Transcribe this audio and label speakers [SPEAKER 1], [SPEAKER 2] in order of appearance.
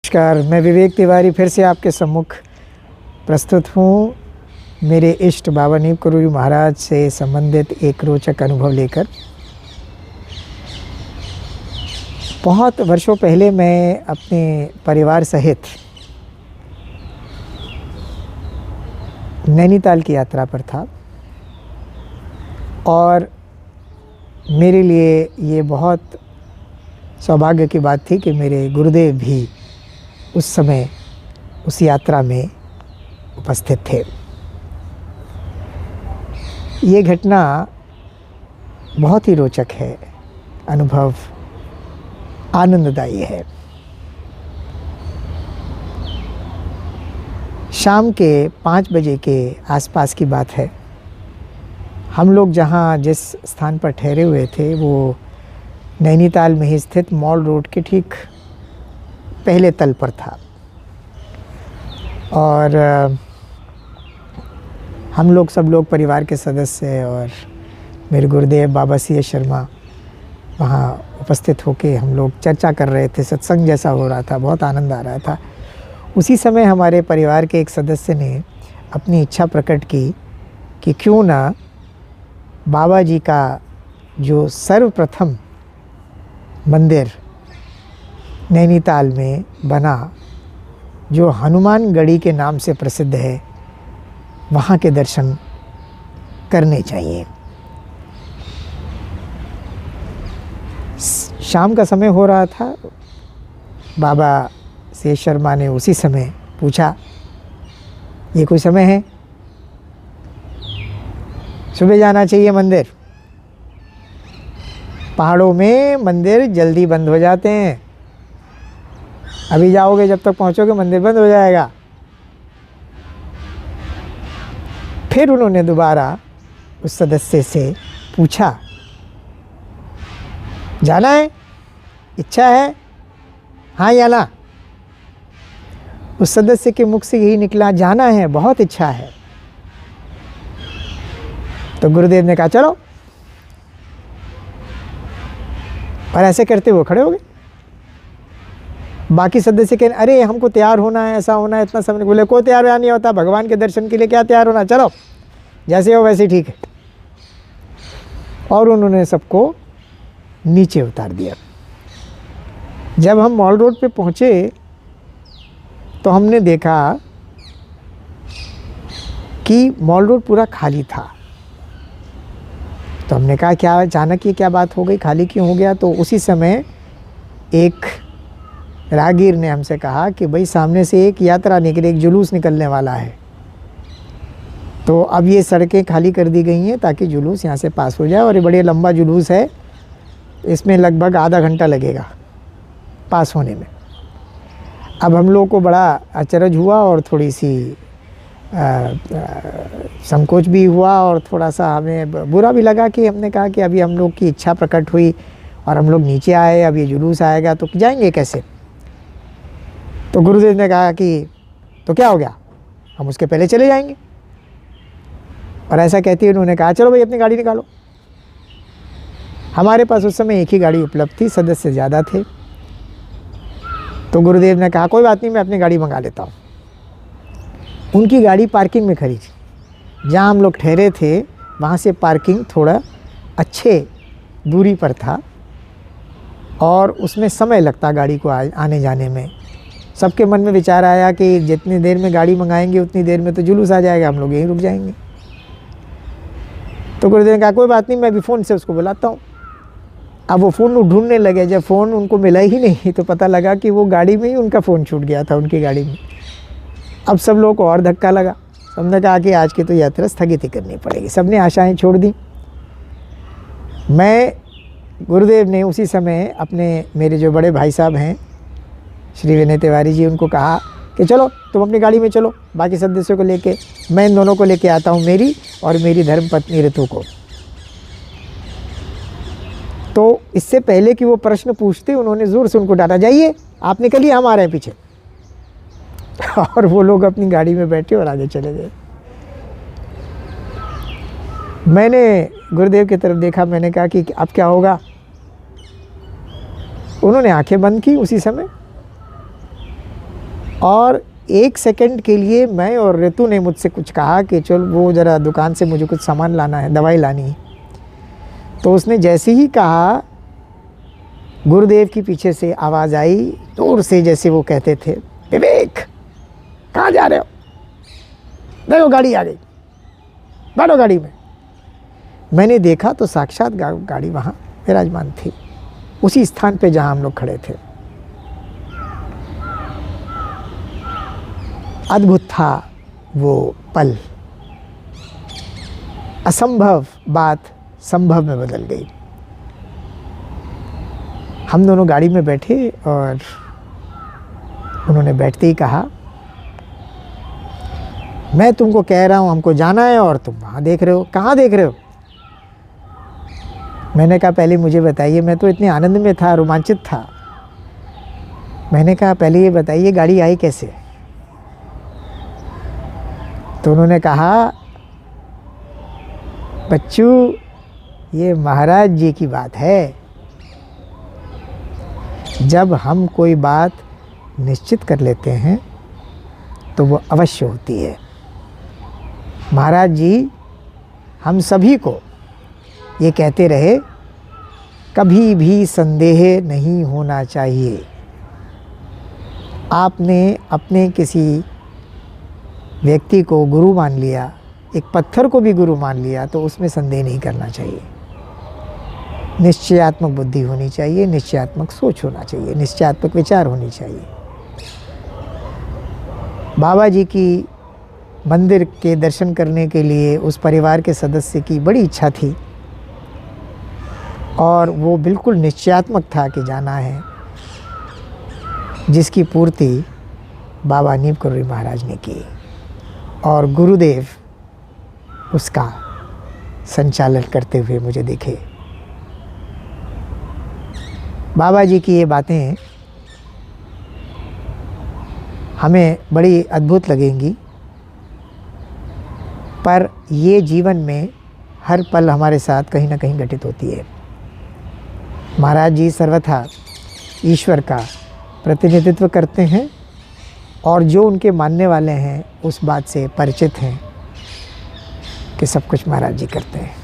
[SPEAKER 1] नमस्कार, मैं विवेक तिवारी फिर से आपके सम्मुख प्रस्तुत हूँ मेरे इष्ट बाबा नीम करोली महाराज से संबंधित एक रोचक अनुभव लेकर। बहुत वर्षों पहले मैं अपने परिवार सहित नैनीताल की यात्रा पर था और मेरे लिए ये बहुत सौभाग्य की बात थी कि मेरे गुरुदेव भी उस समय उस यात्रा में उपस्थित थे। ये घटना बहुत ही रोचक है, अनुभव आनंददायी है। शाम के 5 बजे के आसपास की बात है। हम लोग जहाँ जिस स्थान पर ठहरे हुए थे वो नैनीताल में ही स्थित मॉल रोड के ठीक पहले तल पर था और हम लोग सब लोग परिवार के सदस्य और मेरे गुरुदेव बाबा सी एस शर्मा वहाँ उपस्थित होके हम लोग चर्चा कर रहे थे। सत्संग जैसा हो रहा था, बहुत आनंद आ रहा था। उसी समय हमारे परिवार के एक सदस्य ने अपनी इच्छा प्रकट की कि क्यों ना बाबा जी का जो सर्वप्रथम मंदिर नैनीताल में बना, जो हनुमान गढ़ी के नाम से प्रसिद्ध है, वहाँ के दर्शन करने चाहिए। शाम का समय हो रहा था। बाबा सी एस शर्मा ने उसी समय पूछा, ये कोई समय है? सुबह जाना चाहिए मंदिर। पहाड़ों में मंदिर जल्दी बंद हो जाते हैं, अभी जाओगे जब तक पहुंचोगे मंदिर बंद हो जाएगा। फिर उन्होंने दोबारा उस सदस्य से पूछा, जाना है? इच्छा है? हाँ या ना? उस सदस्य के मुख से यही निकला, जाना है, बहुत इच्छा है। तो गुरुदेव ने कहा चलो, और ऐसे करते वो खड़े हो गए। बाकी सदस्य कहें, अरे हमको तैयार होना है, ऐसा होना है, इतना समय। बोले कोई तैयार नहीं होता, भगवान के दर्शन के लिए क्या तैयार होना, चलो जैसे हो वैसे ठीक है। और उन्होंने सबको नीचे उतार दिया। जब हम मॉल रोड पे पहुँचे तो हमने देखा कि मॉल रोड पूरा खाली था। तो हमने कहा क्या अचानक ये क्या बात हो गई, खाली क्यों हो गया? तो उसी समय एक राहगीर ने हमसे कहा कि भाई सामने से एक यात्रा निकले, एक जुलूस निकलने वाला है, तो अब ये सड़कें खाली कर दी गई हैं ताकि जुलूस यहाँ से पास हो जाए। और ये बड़े लंबा जुलूस है, इसमें लगभग आधा घंटा लगेगा पास होने में। अब हम लोग को बड़ा अचरज हुआ और थोड़ी सी संकोच भी हुआ और थोड़ा सा हमें बुरा भी लगा कि हमने कहा कि अभी हम लोग की इच्छा प्रकट हुई और हम लोग नीचे आए, अब ये जुलूस आएगा तो जाएंगे कैसे? तो गुरुदेव ने कहा कि तो क्या हो गया, हम उसके पहले चले जाएंगे। और ऐसा कहते ही उन्होंने कहा चलो भाई अपनी गाड़ी निकालो। हमारे पास उस समय एक ही गाड़ी उपलब्ध थी, सदस्य ज़्यादा थे। तो गुरुदेव ने कहा कोई बात नहीं, मैं अपनी गाड़ी मंगा लेता हूँ। उनकी गाड़ी पार्किंग में खड़ी थी। जहाँ हम लोग ठहरे थे वहाँ से पार्किंग थोड़ा अच्छे दूरी पर था और उसमें समय लगता गाड़ी को आने जाने में। सबके मन में विचार आया कि जितनी देर में गाड़ी मंगाएंगे उतनी देर में तो जुलूस आ जाएगा, हम लोग यहीं रुक जाएंगे। तो गुरुदेव ने कहा कोई बात नहीं, मैं अभी फ़ोन से उसको बुलाता हूँ। अब वो फ़ोन ढूंढने लगे। जब फ़ोन उनको मिला ही नहीं तो पता लगा कि वो गाड़ी में ही उनका फ़ोन छूट गया था, उनकी गाड़ी में। अब सब लोगों को और धक्का लगा। सबने कहा कि आज की तो यात्रा स्थगित ही करनी पड़ेगी। सबने आशाएं छोड़ दी। गुरुदेव ने उसी समय मेरे जो बड़े भाई साहब हैं श्री विनय तिवारी जी, उनको कहा कि चलो तुम अपनी गाड़ी में चलो, बाकी सदस्यों को लेके मैं इन दोनों को लेके आता हूँ, मेरी और मेरी धर्मपत्नी ऋतु को। तो इससे पहले कि वो प्रश्न पूछते उन्होंने ज़ोर से उनको डांटा, जाइए आप निकलिए, हम आ रहे हैं पीछे। और वो लोग अपनी गाड़ी में बैठे और आगे चले गए। मैंने गुरुदेव की तरफ देखा, मैंने कहा कि अब क्या होगा। उन्होंने आंखें बंद की उसी समय और 1 सेकंड के लिए मैं और ऋतु ने मुझसे कुछ कहा कि चल वो ज़रा दुकान से मुझे कुछ सामान लाना है, दवाई लानी है। तो उसने जैसे ही कहा, गुरुदेव की पीछे से आवाज़ आई जोर से, जैसे वो कहते थे, विवेक कहाँ जा रहे हो, देखो गाड़ी आ गई, बैठो गाड़ी में। मैंने देखा तो साक्षात गाड़ी वहाँ विराजमान थी, उसी स्थान पे जहाँ हम लोग खड़े थे। अद्भुत था वो पल, असंभव बात संभव में बदल गई। हम दोनों गाड़ी में बैठे और उन्होंने बैठते ही कहा, मैं तुमको कह रहा हूँ हमको जाना है और तुम वहाँ देख रहे हो, कहाँ देख रहे हो? मैंने कहा पहले मुझे बताइए, मैं तो इतने आनंद में था, रोमांचित था। मैंने कहा पहले ये बताइए गाड़ी आई कैसे? तो उन्होंने कहा, बच्चू ये महाराज जी की बात है। जब हम कोई बात निश्चित कर लेते हैं तो वो अवश्य होती है। महाराज जी हम सभी को ये कहते रहे, कभी भी संदेह नहीं होना चाहिए। आपने अपने किसी व्यक्ति को गुरु मान लिया, एक पत्थर को भी गुरु मान लिया, तो उसमें संदेह नहीं करना चाहिए। निश्चयात्मक बुद्धि होनी चाहिए, निश्चयात्मक सोच होना चाहिए, निश्चयात्मक विचार होनी चाहिए। बाबा जी की मंदिर के दर्शन करने के लिए उस परिवार के सदस्य की बड़ी इच्छा थी और वो बिल्कुल निश्चयात्मक था कि जाना है, जिसकी पूर्ति बाबा नीम करोड़ी महाराज ने की और गुरुदेव उसका संचालन करते हुए मुझे देखे। बाबा जी की ये बातें हमें बड़ी अद्भुत लगेंगी, पर ये जीवन में हर पल हमारे साथ कहीं ना कहीं घटित होती है। महाराज जी सर्वथा ईश्वर का प्रतिनिधित्व करते हैं और जो उनके मानने वाले हैं उस बात से परिचित हैं कि सब कुछ महाराज जी करते हैं।